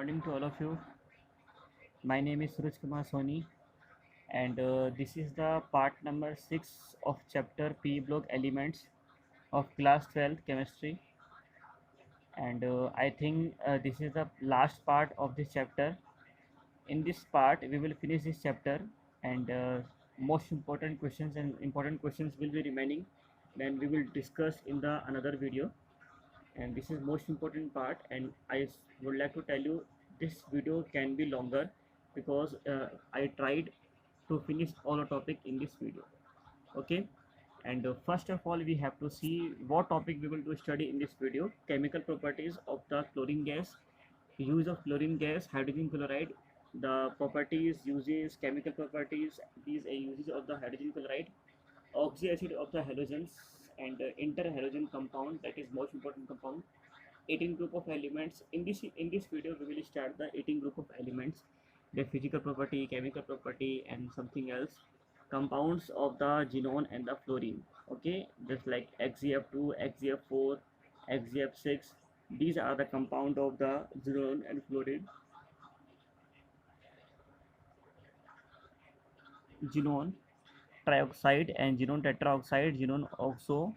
morning to all of you. My name is Suraj Kumar Soni, and this is the part number 6 of chapter P block elements of class 12 chemistry. And I think this is the last part of this chapter. In this part, we will finish this chapter, and most important questions will be remaining. Then we will discuss in the another video. And this is most important part, and would like to tell you this video can be longer because I tried to finish all the topic in this video. Okay, and first of all we have to see what topic we will to study in this video: chemical properties of the chlorine gas, use of chlorine gas, hydrogen chloride, the properties, uses, chemical properties, these uses of the hydrogen chloride, oxy acid of the halogens, and interhalogen compound, that is most important compound, 18 group of elements. In this video we will start the 18 group of elements, their physical property, chemical property, and something else, compounds of the xenon and the fluorine. Okay, just like xzf2, xzf4, xzf6, these are the compound of the xenon and fluorine. Xenon trioxide and xenon tetraoxide, xenon oxo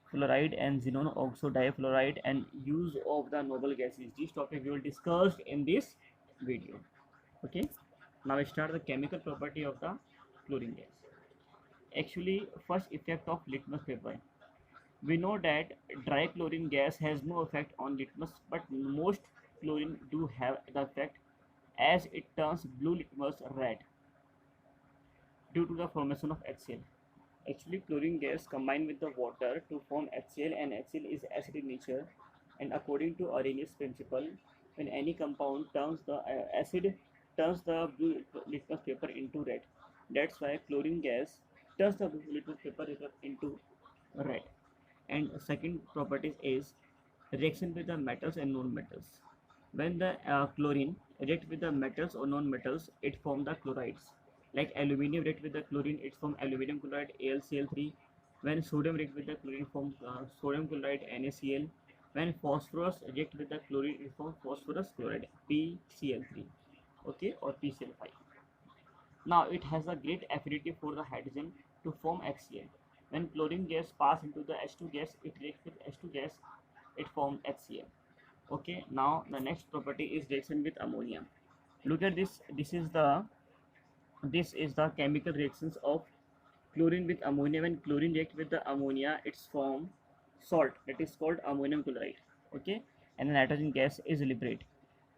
fluoride and xenon oxo difluoride, and use of the noble gases. This topic we will discuss in this video. Okay, now I start the chemical property of the chlorine gas. Actually, first effect of litmus paper. We know that dry chlorine gas has no effect on litmus, but most chlorine do have the effect, as it turns blue litmus red due to the formation of HCl. Actually, chlorine gas combined with the water to form HCl, and HCl is acid in nature. And according to Arrhenius principle, when any compound turns the acid turns the blue litmus paper into red. That's why chlorine gas turns the blue litmus paper into red. And second property is reaction with the metals and non-metals. When the chlorine react with the metals or non-metals, it form the chlorides. Like aluminium react with the chlorine, it form aluminium chloride, AlCl3. When sodium react with the chlorine, form sodium chloride, NaCl. When phosphorus react with the chlorine, it form phosphorus chloride, PCl3. Okay, or PCl5. Now it has a great affinity for the hydrogen to form HCl. When chlorine gas pass into the H2 gas, it reacts with H2 gas, it forms HCl. Okay, now the next property is reaction with ammonia. Look at this. This is the chemical reactions of chlorine with ammonia. When chlorine react with the ammonia, it's form salt, that is called ammonium chloride. Okay, and the nitrogen gas is liberated.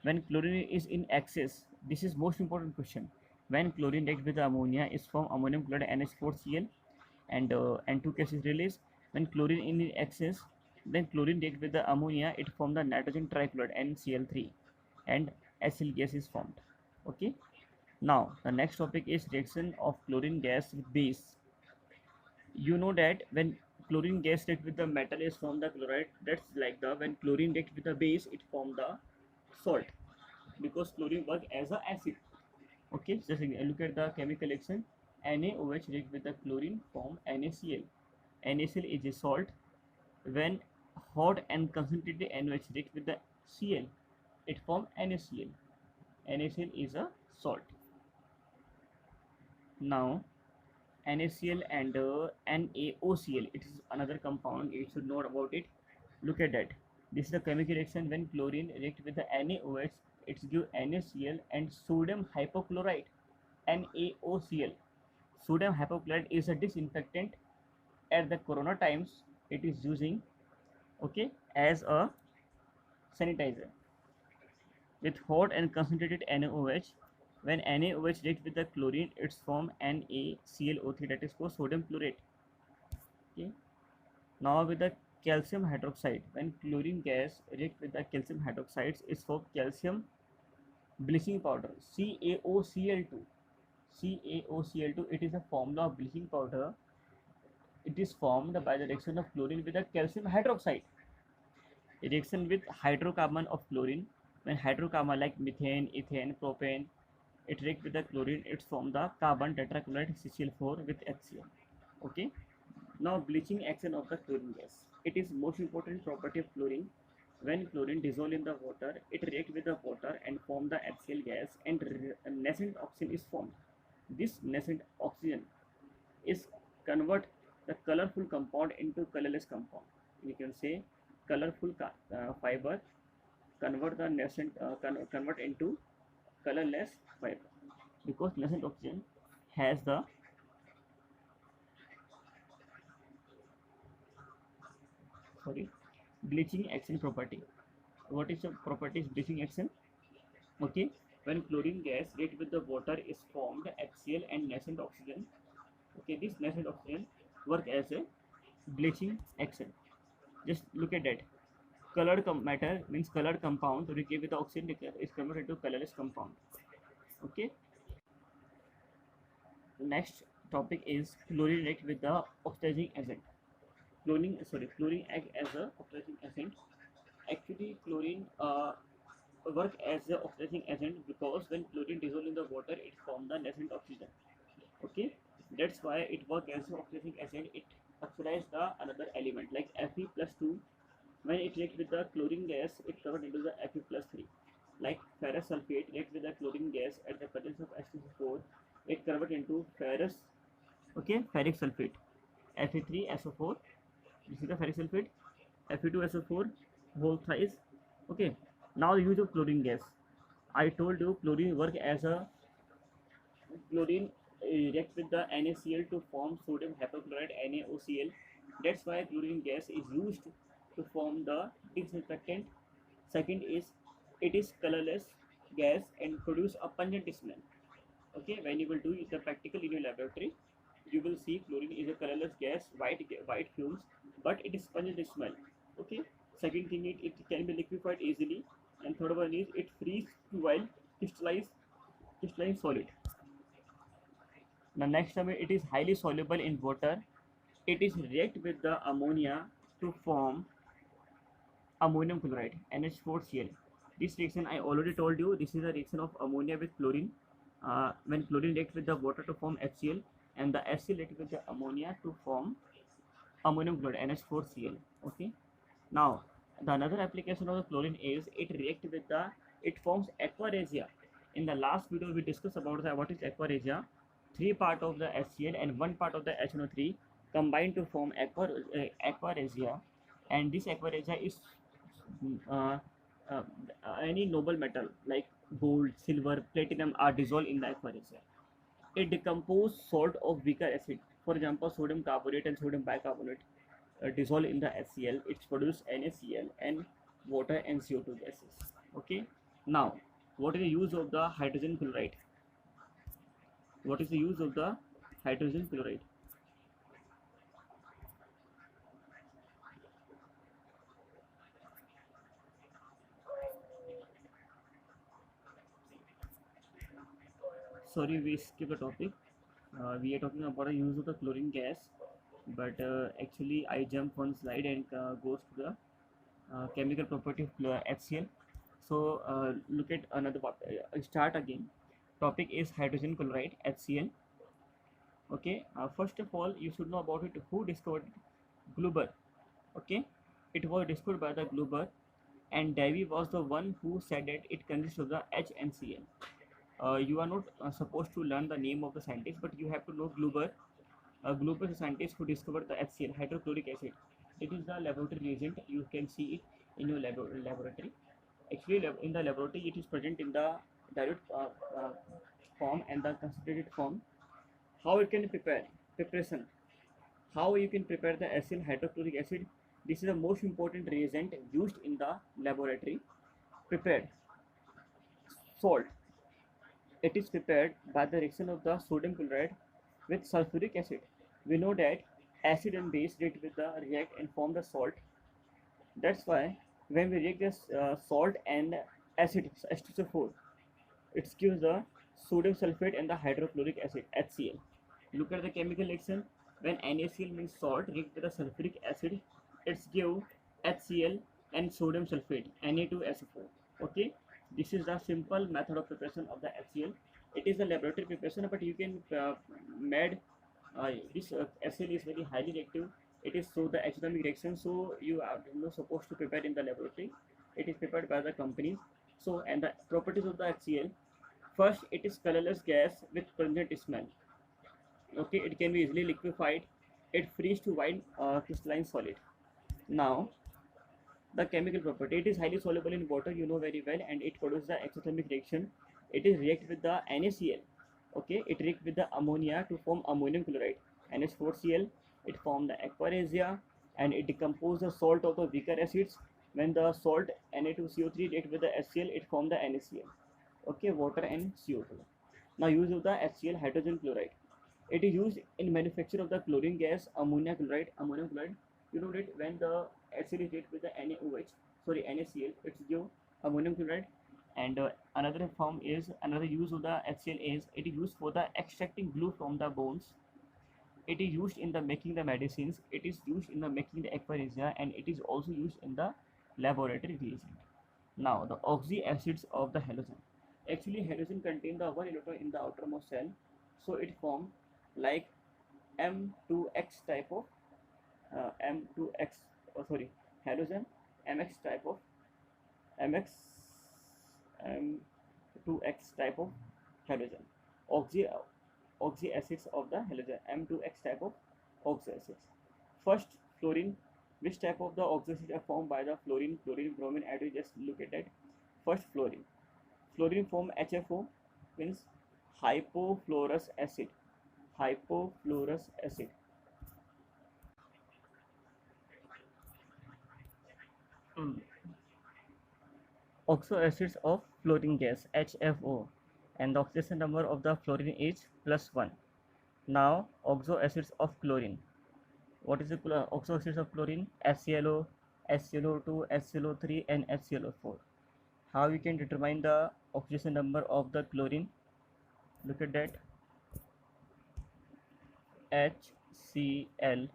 When chlorine is in excess, this is most important question. When chlorine react with the ammonia, is form ammonium chloride, NH4Cl, and N2 gas is released. When chlorine in excess, then chlorine react with the ammonia, it form the nitrogen trichloride, NCl3, and acyl gas is formed. Okay, now the next topic is reaction of chlorine gas with base. You know that when chlorine gas react with the metal is form the chloride. That's like the when chlorine react with the base, it form the salt, because chlorine work as a acid. Okay, just look at the chemical reaction. NaOH react with the chlorine form NaCl. NaCl is a salt. When hot and concentrated NaOH react with the Cl, it form NaCl. NaCl is a salt. Now NaCl and NaOCl, it is another compound, you should know about it. Look at that. This is the chemical reaction. When chlorine react with the NaOH, it gives NaCl and sodium hypochlorite, NaOCl. Sodium hypochlorite is a disinfectant. At the corona times, it is using, okay, as a sanitizer. With hot and concentrated NaOH, when NaOH reacts with the chlorine, it's form NaClO3, that is called sodium chlorate. Okay. Now with the calcium hydroxide, when chlorine gas reacts with the calcium hydroxides, it's formed calcium bleaching powder, CaOCl2. CaOCl2, it is a formula of bleaching powder. It is formed by the reaction of chlorine with the calcium hydroxide. Reaction with hydrocarbon of chlorine, when hydrocarbon like methane, ethane, propane, it react with the chlorine, it form the carbon tetrachloride CCl4 with HCl. Okay, now bleaching action of the chlorine gas. It is most important property of chlorine. When chlorine dissolve in the water, it react with the water form the HCl gas and nascent oxygen is formed. This nascent oxygen is convert the colorful compound into colorless compound. You can say colorful fiber convert the nascent convert into colorless fiber, because nascent oxygen has the sorry bleaching action property. What is the properties bleaching action? Okay, when chlorine gas react with the water is formed HCl and nascent oxygen. Okay, this nascent oxygen work as a bleaching action. Just look at that. Colored matter means colored compound react with the oxygen is converted into colorless compound. Okay. Next topic is chlorine react with the oxidizing agent. Chlorine act as a oxidizing agent. Actually, chlorine work as a oxidizing agent because when chlorine dissolve in the water, it form the nascent oxygen. Okay, that's why it work as an oxidizing agent. It oxidize the another element like Fe plus 2. When it react with the chlorine gas, it convert into the Fe plus 3. Like ferrous sulfate react with the chlorine gas at the presence of H2O4, it convert into ferrous. Okay, ferric sulfate. Fe3SO4. This is the ferric sulfate. Fe2SO4 whole thrice. Okay. Now the use of chlorine gas. I told you chlorine work as a chlorine react with the NaCl to form sodium hypochlorite NaOCl. That's why chlorine gas is used to form the disinfectant. Second is it is colorless gas and produce a pungent smell. Okay, when you will do the practical in your laboratory, you will see chlorine is a colorless gas, white fumes, but it is pungent smell. Okay. Second thing, it can be liquefied easily, and third one is it freeze while crystalline solid. The next time, it is highly soluble in water. It is react with the ammonia to form ammonium chloride NH4Cl. This reaction I already told you. This is a reaction of ammonia with chlorine. When chlorine reacts with the water to form HCl, and the HCl reacts with the ammonia to form ammonium chloride NH4Cl. Okay. Now the another application of the chlorine is it react with the it forms aqua regia. In the last video we discussed about the what is aqua regia. 3 part of the HCl and 1 part of the HNO3 combined to form aqua regia, and this aqua regia is uh, uh, any noble metal like gold, silver, platinum are dissolved in the aqua regia. It decomposes salt of weaker acid, for example sodium carbonate and sodium bicarbonate, dissolve in the HCl. It's produce NaCl and water and CO2 gases. Okay. Now, what is the use of the hydrogen chloride? What is the use of the hydrogen chloride? Sorry, we skip the topic. We are talking about the use of the chlorine gas, but actually I jump one slide and goes to the chemical property of HCl. So look at another part. Start again. Topic is hydrogen chloride HCl. Okay. First of all, you should know about it. Who discovered it? Gruber. Okay. It was discovered by the Gruber, and Davy was the one who said that it consists of the H and Cl. You are not supposed to learn the name of the scientist, but you have to know Gruber. Gruber is a scientist who discovered the HCl, hydrochloric acid. It is the laboratory reagent. You can see it in your laboratory. Actually, in the laboratory, it is present in the dilute form and the concentrated form. How it can prepare? Preparation. How you can prepare the acyl hydrochloric acid? This is the most important reagent used in the laboratory. Prepared. Salt. It is prepared by the reaction of the sodium chloride with sulfuric acid. We know that acid and base react and form the salt. That's why when we react this salt and acid H2SO4, it gives the sodium sulfate and the hydrochloric acid HCl. Look at the chemical reaction. When NaCl means salt react with the sulfuric acid, it's give HCl and sodium sulfate Na2SO4. Okay, this is the simple method of preparation of the HCl. It is a laboratory preparation, but you can made this HCl is very highly reactive. It is through the exothermic reaction, so you are not supposed to prepare in the laboratory. It is prepared by the companies. So, and the properties of the HCl. First, it is colorless gas with pungent smell. Okay, it can be easily liquefied. It freezes to white crystalline solid. Now, the chemical property, it is highly soluble in water, you know very well, and it produces the exothermic reaction. It is react with the NaCl. Okay, it react with the ammonia to form ammonium chloride, NH4Cl. It form the aquaresia, and it decompose the salt of the weaker acids. When the salt Na2CO3 react with the HCl, it form the NaCl. Okay, water and CO2. Now, use of the HCl, hydrogen chloride. It is used in manufacture of the chlorine gas, ammonia chloride. Ammonium chloride, you know that when the acid is reacted with the NaOH, sorry, NaCl, it's give ammonium chloride. And another form is, another use of the HCl is, it is used for the extracting glue from the bones. It is used in the making the medicines. It is used in the making the aquaresia, and it is also used in the laboratory reagent. Now, the oxy acids of the halogen. Actually, halogen contain the one electron in the outermost shell, so it form like M2X type of M2X. Oh, sorry, halogen MX type of MX M2X type of halogen. Oxy oxy acids of the halogen, M2X type of oxy acids. First, fluorine. Which type of the oxy acids are formed by the fluorine, chlorine, bromine, iodine? Just look at that. First, fluorine. Fluorine form HFO, means hypofluorous acid. Hypofluorous acid. Mm. Oxo acids of fluorine gas, HFO, and the oxidation number of the fluorine is +1. Now, oxo acids of chlorine. What is the oxo acids of chlorine? HClO, HClO2, HClO3, and HClO4. How you can determine the oxidation number of the chlorine? Look at that. HClO2.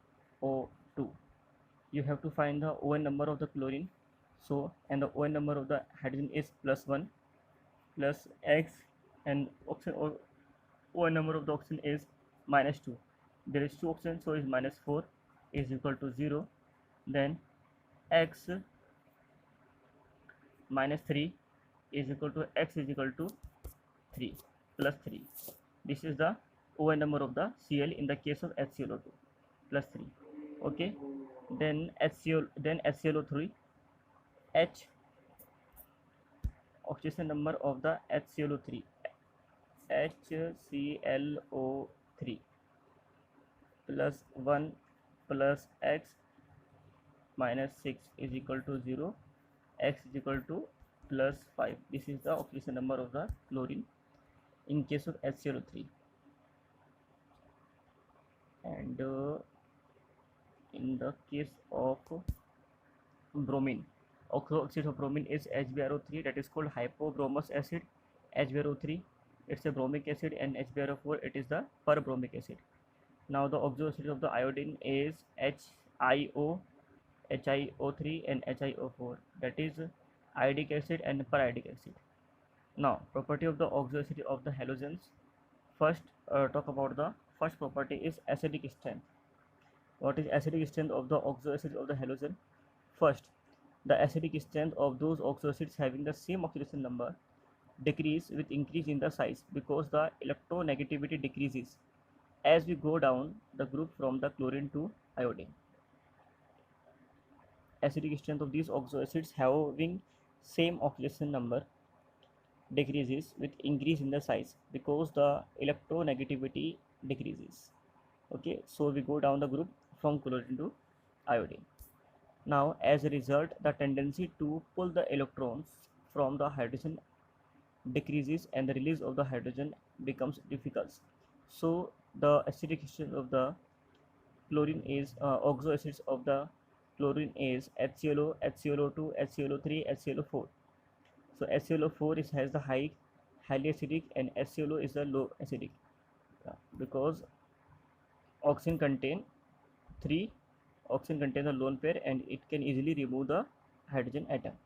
You have to find the ON number of the chlorine. So, and the ON number of the hydrogen is +1 plus X, and oxygen or ON number of the oxygen is -2. There is 2 oxygen, so is -4 is equal to 0. Then X -3 is equal to X is equal to 3 plus 3. This is the ON number of the Cl in the case of HClO2 plus 3. Okay, then HClO3, H, oxidation number of the HClO3, HClO3 plus 1 plus X minus 6 is equal to 0, X is equal to plus 5. This is the oxidation number of the chlorine in case of HClO3. And in the case of bromine, oxide of bromine is HbRO3, that is called hypobromous acid. HbRO3, it's a bromic acid, and HbRO4, it is the perbromic acid. Now, the oxo acid of the iodine is HiO, HiO3, and HiO4, that is iodic acid and periodic acid. Now, property of the oxo acid of the halogens. First, talk about the first property is acidic strength. What is acidic strength of the oxo acids of the halogen? First, the acidic strength of those oxo acids having the same oxidation number decrease with increase in the size, because the electronegativity decreases as we go down the group from the chlorine to iodine. Acidic strength of these oxo acids having same oxidation number decreases with increase in the size, because the electronegativity decreases. Okay, so we go down the group from chlorine to iodine. Now, as a result, the tendency to pull the electrons from the hydrogen decreases, and the release of the hydrogen becomes difficult. So, the acidic strength of the chlorine is oxo acids of the chlorine is HClO, HClO2, HClO3, HClO4. So, HClO4 has the highly acidic, and HClO is the low acidic, because oxygen contain 3, oxygen contains a lone pair, and it can easily remove the hydrogen atom.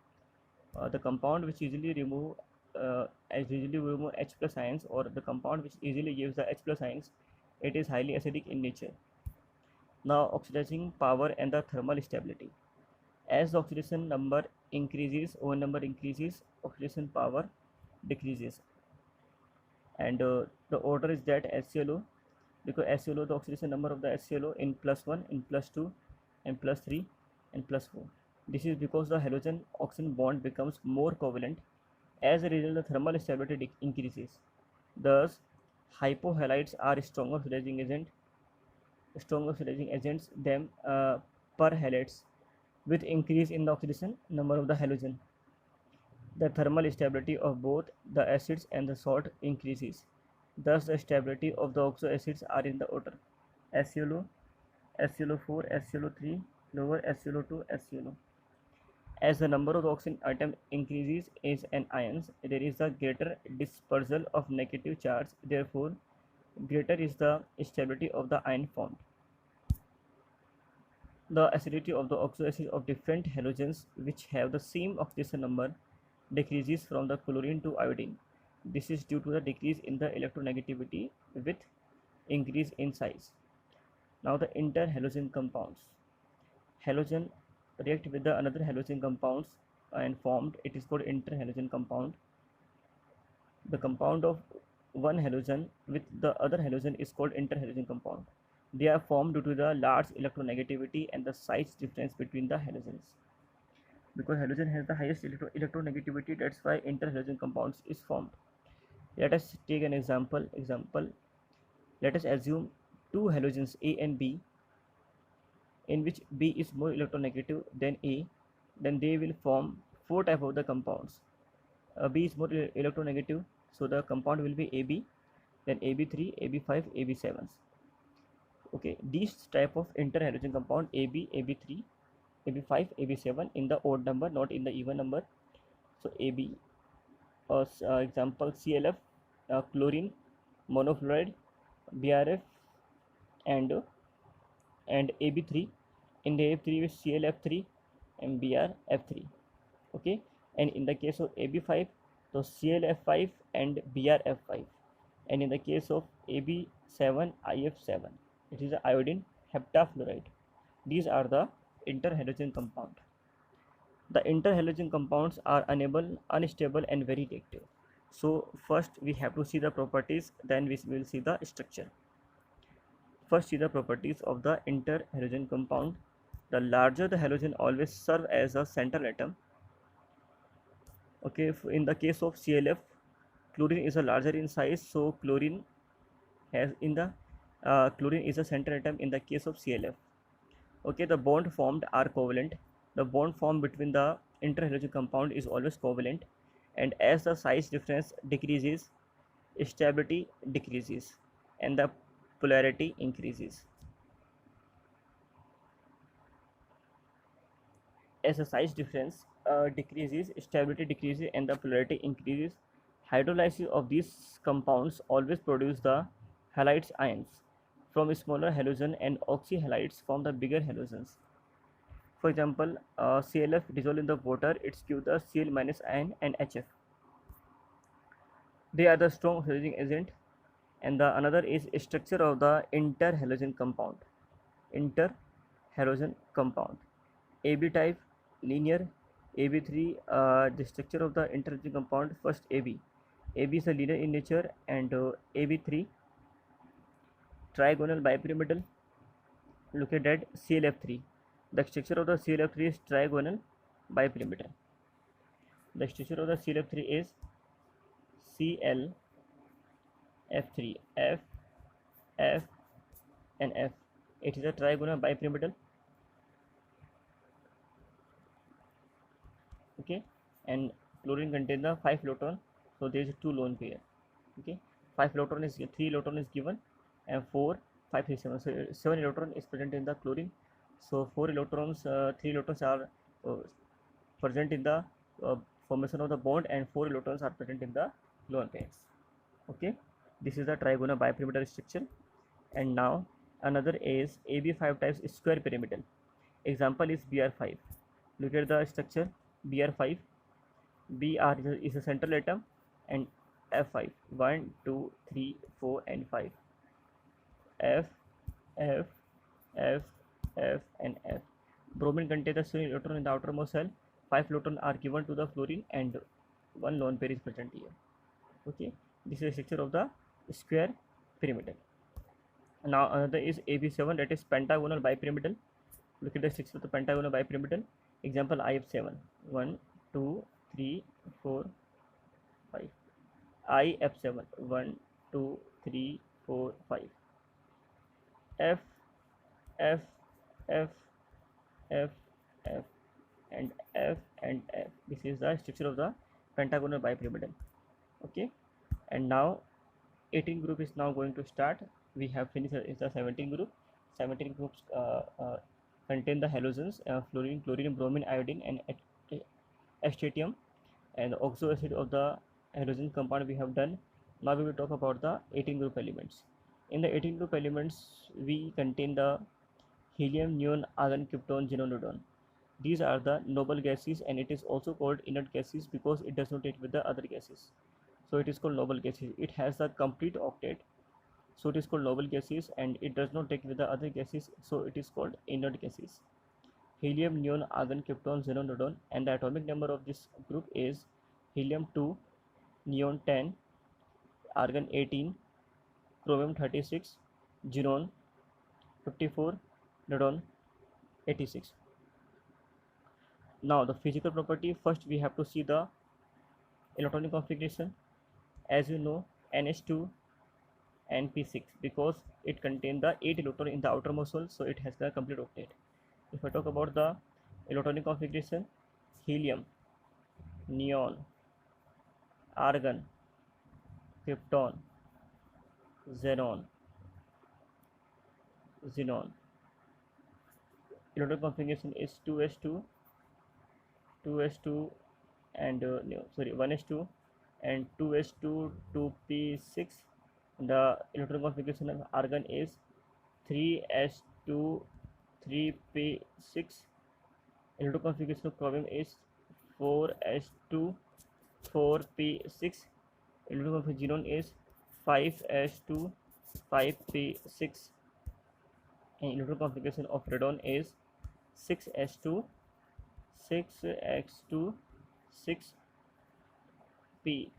The compound which easily remove H plus ions, or the compound which easily gives the H plus ions, it is highly acidic in nature. Now, oxidizing power and the thermal stability. As the oxidation number increases, O number increases, oxidation power decreases. And the order is that HClO, because HClO, the oxidation number of the HClO in +1, in +2, and +3, and +4. This is because the halogen oxygen bond becomes more covalent. As a result, the thermal stability increases. Thus, hypohalides are stronger oxidizing agents than perhalides. With increase in the oxidation number of the halogen, the thermal stability of both the acids and the salt increases. Thus, the stability of the oxo acids are in the order HClO, HClO4, HClO3, lower HClO2, HClO. As the number of the oxygen atom increases in ions, there is a greater dispersal of negative charge. Therefore, greater is the stability of the ion formed. The acidity of the oxo acid of different halogens which have the same oxidation number decreases from the chlorine to iodine. This is due to the decrease in the electronegativity with increase in size. Now the interhalogen compounds. Halogen react with the another halogen compounds and formed. It is called interhalogen compound. The compound of one halogen with the other halogen is called interhalogen compound. They are formed due to the large electronegativity and the size difference between the halogens. Because halogen has the highest electronegativity, that's why interhalogen compounds is formed. Let us take an example. Let us assume two halogens A and B, in which B is more electronegative than A. Then they will form four type of the compounds. B is more electronegative, so the compound will be AB, then AB3, AB5, AB7. Okay, these type of interhalogen compound AB, AB3, AB5, AB7 in the odd number, not in the even number. So AB, example CLF, chlorine, monofluoride, BRF, and AB3. In the AB3 is ClF3 and BrF3. Okay, and in the case of AB5, so ClF5 and BrF5, and in the case of AB7, IF7, it is the iodine heptafluoride. These are the interhalogen compound. The interhalogen compounds are unstable and very reactive. So first we have to see the properties, then we will see the structure. First, see the properties of the interhalogen compound. The larger the halogen always serve as a central atom. Okay, in the case of ClF, chlorine is a larger in size, so chlorine is a central atom in the case of ClF. Okay, the bond formed are covalent. The bond formed between the interhalogen compound is always covalent, and as the size difference decreases, stability decreases and the polarity increases. As the size difference decreases, stability decreases and the polarity increases. Hydrolysis of these compounds always produce the halides ions from smaller halogen, and oxyhalides from the bigger halogens. For example, ClF dissolved in the water, it's give the Cl minus ion and HF. They are the strong oxidizing agent. And the another is structure of the interhalogen compound. Interhalogen compound. AB type, linear. AB3, the structure of the interhalogen compound. First AB. AB is a linear in nature, and AB3, trigonal bipyramidal. Look at that, ClF3. The structure of the ClF3 is trigonal bipyramidal. The structure of the ClF3 is ClF3, F, F, and F. It is a trigonal bipyramidal. Okay, and chlorine contains the 5 electron, so there is 2 lone pair. Okay, 5 electron is 3 electron is given, and 4, 5, 3, 7. So 7 electron is present in the chlorine. So 4 electrons, 3 electrons are present in the formation of the bond, and 4 electrons are present in the lone pairs. Okay, this is the trigonal bipyramidal structure. And now another is AB5 types square pyramidal. Example is Br5. Look at the structure. Br5, Br is a central atom, and F5, 1, 2, 3, 4, and 5. F, F, F, F, and F. Bromine contains the same electron in the outermost shell. 5 electrons are given to the fluorine and one lone pair is present here. Okay, this is a structure of the square pyramidal. Now another is AB7, that is pentagonal bipyramidal. Look at the structure of the pentagonal bipyramidal. Example IF7. 1, 2, 3, 4, 5. IF7. 1, 2, 3, 4, 5. F, F, F, F, F, and F and F. This is the structure of the pentagonal bipyramidal. Okay, and now 18 group is now going to start. We have finished is the 17 group. 17 groups contain the halogens fluorine, chlorine, bromine, iodine, and strontium, and the oxo acid of the halogen compound we have done. Now we will talk about the 18 group elements. In the 18 group elements, we contain the helium, neon, argon, krypton, xenon, radon. These are the noble gases, and it is also called inert gases because it does not react with the other gases. So it is called noble gases. It has the complete octet, so it is called noble gases, and it does not react with the other gases, so it is called inert gases. Helium, neon, argon, krypton, xenon, radon, and the atomic number of this group is helium 2, neon 10, argon 18, chromium 36, xenon 54, radon 86. Now the physical property, first we have to see the electronic configuration. As you know, NH2 and P6, because it contains the 8 electron in the outermost shell, so it has the complete octet. If I talk about the electronic configuration, helium, neon, argon, krypton, xenon, xenon. Electronic configuration is 2s2, 2s2 and no, sorry, 1s2 and 2s2 2p6. The electronic configuration of argon is 3s2 3p6. Electronic configuration of chromium is 4s2 4p6. Electronic configuration of xenon is 5s2 5p6, and electronic configuration of radon is 6s2 6x2 6p6.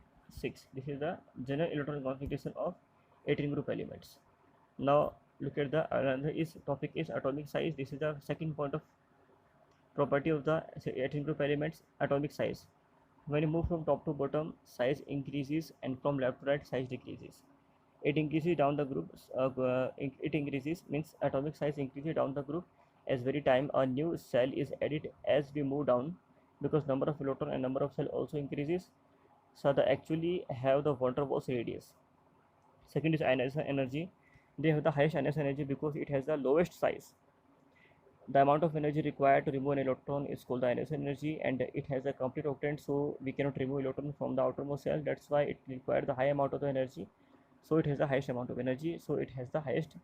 This is the general electronic configuration of 18 group elements. Now look at the another is topic is atomic size. This is the second point of property of the 18 group elements, atomic size. When you move from top to bottom, size increases, and from left to right, size decreases. It increases down the group. It increases means atomic size increases down the group as very time a new cell is added as we move down, because number of electron and number of cell also increases. So they actually have the van der Waals radius. Second is ionization energy. They have the highest ionization energy because it has the lowest size. The amount of energy required to remove an electron is called the ionization energy, and it has a complete octet, so we cannot remove electron from the outermost shell. That's why it requires the high amount of the energy. So it has the highest amount of energy, so it has the highest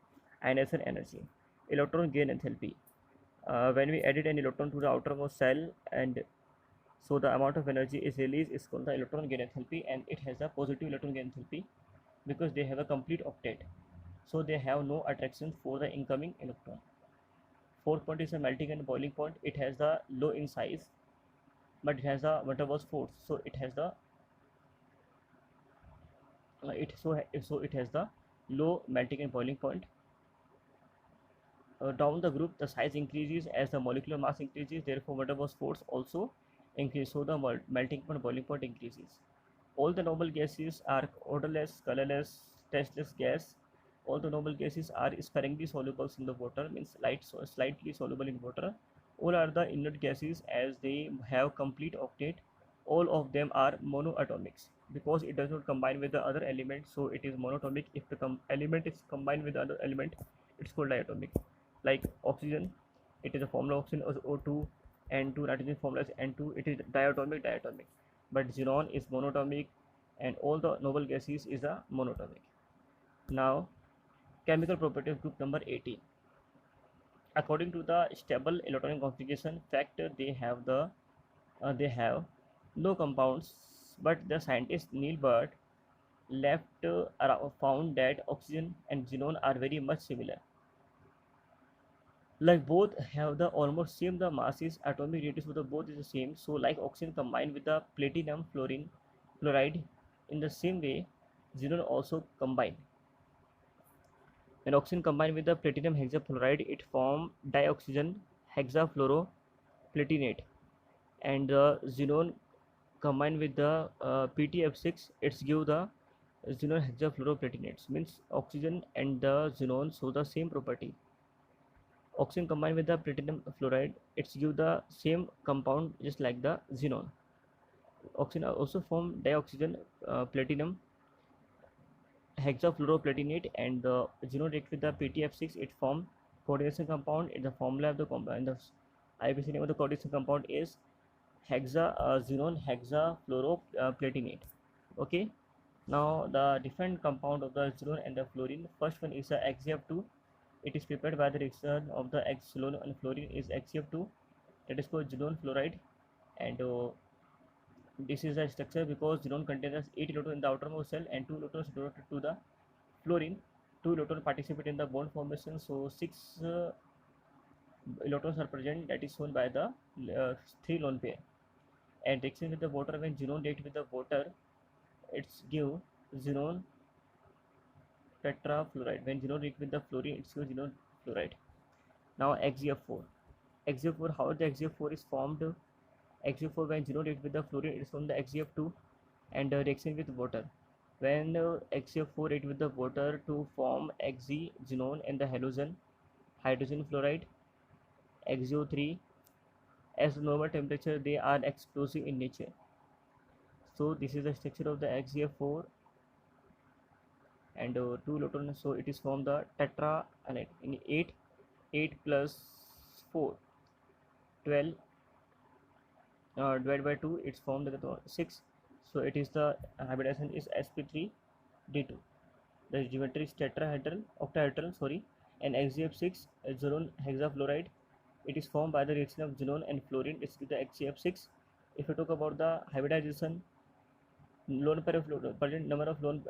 ionization energy. Electron gain enthalpy. When we added an electron to the outermost shell, and so the amount of energy is released is called the electron gain enthalpy, and it has a positive electron gain enthalpy because they have a complete octet, so they have no attraction for the incoming electron. Fourth point is a melting and boiling point. It has the low in size, but it has the van der Waals force, so it has the it has the low melting and boiling point. Down the group, the size increases as the molecular mass increases, therefore van der Waals force also increases, so the melting point boiling point increases. All the noble gases are odorless, colorless, tasteless gas. All the noble gases are sparingly soluble in the water, means slightly soluble in water. All are the inert gases as they have complete octet. All of them are monoatomics because it does not combine with the other element, so it is monatomic. If the element is combined with the other element, it's called diatomic. Like oxygen, it is a formula of oxygen as O2, N2, nitrogen formula is N2, it is diatomic. But xenon is monatomic, and all the noble gases is a monatomic. Now chemical property of group number 18. According to the stable electronic configuration factor, they have no compounds, but the scientist Neil Bert left found that oxygen and xenon are very much similar. like both have the almost same the masses, atomic radius for the both is the same. So like oxygen combined with the platinum fluorine fluoride, in the same way xenon also combine. When oxygen combined with the platinum hexafluoride, it form dioxygen hexafluoroplatinate, and the xenon combined with the PTF6, it's give the xenon hexafluoroplatinate. Means oxygen and the xenon show the same property. Oxygen combined with the platinum fluoride, it's give the same compound just like the xenon. Oxygen also form dioxygen platinum hexafluoroplatinate, and the xenon react with the PTF6, it form coordination compound. In the formula of the compound, in the IUPAC name of the coordination compound is xenon hexafluoroplatinate. Okay, now the different compound of the xenon and the fluorine. First one is the XeF2. It is prepared by the reaction of the xenon and fluorine is XeF2, that is called xenon fluoride. And this is the structure because xenon contains 8 electrons in the outermost shell and 2 electrons donated to the fluorine. 2 electrons participate in the bond formation, so 6 electrons are present, that is shown by the 3 lone pair. And reaction with the water, when xenon react with the water, it's give xenon tetrafluoride. When xenon react with the fluorine, it's give xenon fluoride. Now XeF4. XeF4, how the XeF4 is formed? XeF4, when xenon react with the fluorine, it's from the XeF2 and reaction with water. When XeF4 react with the water to form Xe, xenon and the halogen, hydrogen fluoride, XeO3. As normal temperature, they are explosive in nature. So this is the structure of the XeF4 and 2 electrons. So it is from the tetra in 8 plus 4 12 divided by 2, it's formed the 6. So it is the hybridization is sp3d2. The geometry is tetrahedral octahedral, sorry. And XeF6 xenon hexafluoride, it is formed by the reaction of xenon and fluorine, it's the XeF6. If you talk about the hybridization, lone pair of present number of lone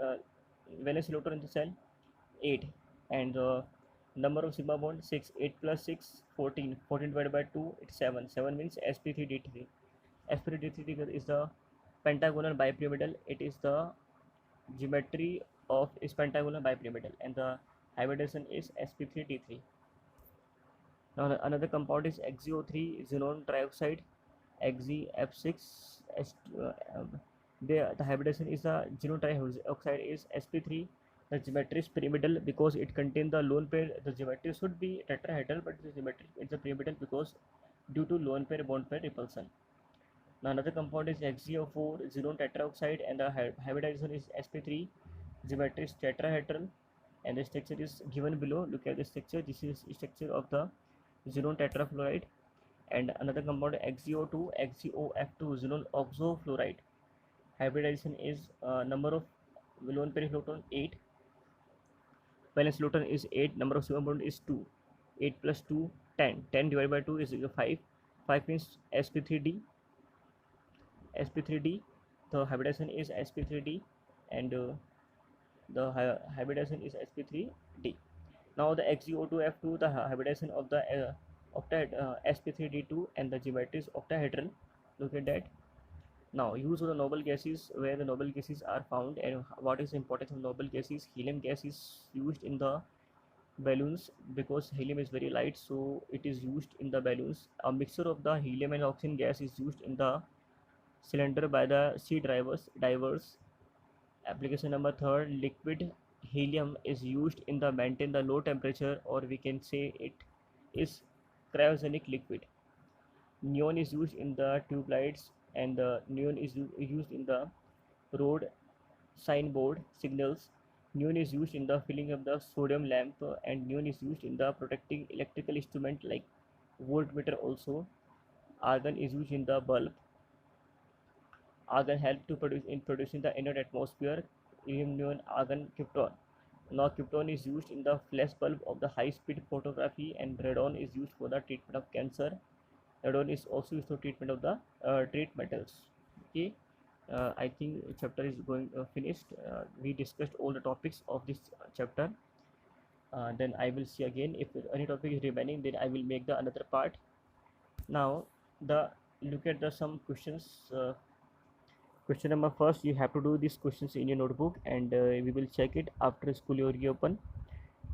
valence electron in the cell 8, and the number of sigma bond 6. 8 plus 6 14. 14 divided by 2, it's 7. 7 means sp3d3. sp3d3 is the pentagonal bipyramidal. It is the geometry of is pentagonal bipyramidal, and the hybridization is sp3d3. Now another compound is XeO3 xenon trioxide, XeF6. The hybridization is the xenon trioxide is sp3. The geometry is pyramidal because it contains the lone pair. The geometry should be tetrahedral, but the geometry is a pyramidal because due to lone pair bond pair repulsion. Now another compound is XeO4 xenon tetraoxide, and the hybridization is sp3. Geometry is tetrahedral, and the structure is given below. Look at the structure. This is structure of the xenon tetrafluoride. And another compound XeO2 XeOF2 xenon oxofluoride. Hybridization is number of lone pair electron 8, valence electron is 8, number of sigma bond is 2. 8 plus 2 10. 10 divided by 2 is 5. 5 means sp3d. sp3d, the hybridization is sp3d, and the hybridization is sp3d. Now the XeO2F2, the hybridization of the sp3d2, and the geometry is octahedral. Look at that. Now use of the noble gases, where the noble gases are found, and what is the importance of noble gases? Helium gas is used in the balloons because helium is very light, so it is used in the balloons. A mixture of the helium and oxygen gas is used in the cylinder by the sea divers. Application number 3, liquid helium is used in the maintain the low temperature, or we can say it is cryogenic liquid. Neon is used in the tube lights, and the neon is used in the road signboard signals. Neon is used in the filling of the sodium lamp, and neon is used in the protecting electrical instrument like voltmeter also. Argon is used in the bulb. Argon help to produce in producing the inert atmosphere. Helium, neon, argon, krypton. Now krypton is used in the flash bulb of the high speed photography, and radon is used for the treatment of cancer. Radon is also used for treatment of the treat metals. Okay, I think chapter is going finished. We discussed all the topics of this chapter. then I will see again. If any topic is remaining, then I will make the another part. Now the look at the some questions. Question number first, you have to do these questions in your notebook, and we will check it after school year reopen.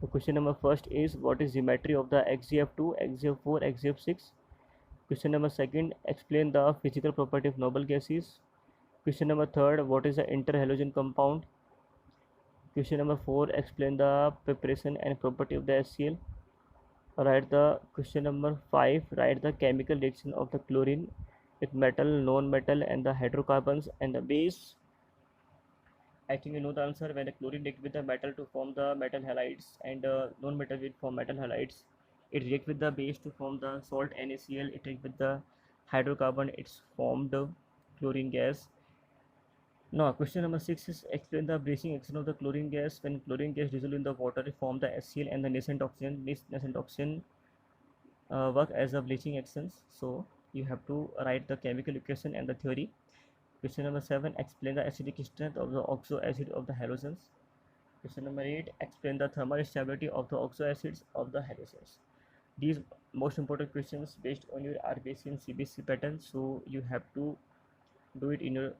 The question number first is, what is geometry of the XGF2, XGF4, XGF6? Question number second, explain the physical property of noble gases. Question number third, what is the interhalogen compound? Question number four, explain the preparation and property of the HCl. Write the question number five, write the chemical reaction of the chlorine with metal, non-metal, and the hydrocarbons and the base. I think you know the answer. When the chlorine react with the metal to form the metal halides, and non-metal will form metal halides, it react with the base to form the salt NaCl. It react with the hydrocarbon, it's formed chlorine gas. Now question number six is, explain the breaching action of the chlorine gas. When chlorine gas dissolved in the water, it form the HCl and the nascent oxygen. This nascent oxygen work as a bleaching actions. So you have to write the chemical equation and the theory. Question number 7, explain the acidic strength of the oxo acid of the halogens. Question number 8, explain the thermal stability of the oxo acids of the halogens. These most important questions based on your RBC and CBC pattern, so you have to do it in your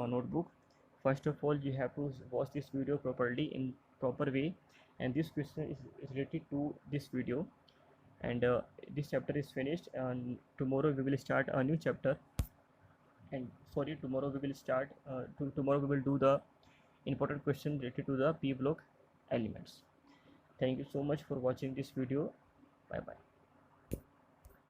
notebook. First of all, you have to watch this video properly in proper way, and this question is related to this video. And this chapter is finished, and tomorrow we will start a new chapter. And sorry, tomorrow we will start tomorrow we will do the important question related to the p block elements. Thank you so much for watching this video. Bye bye.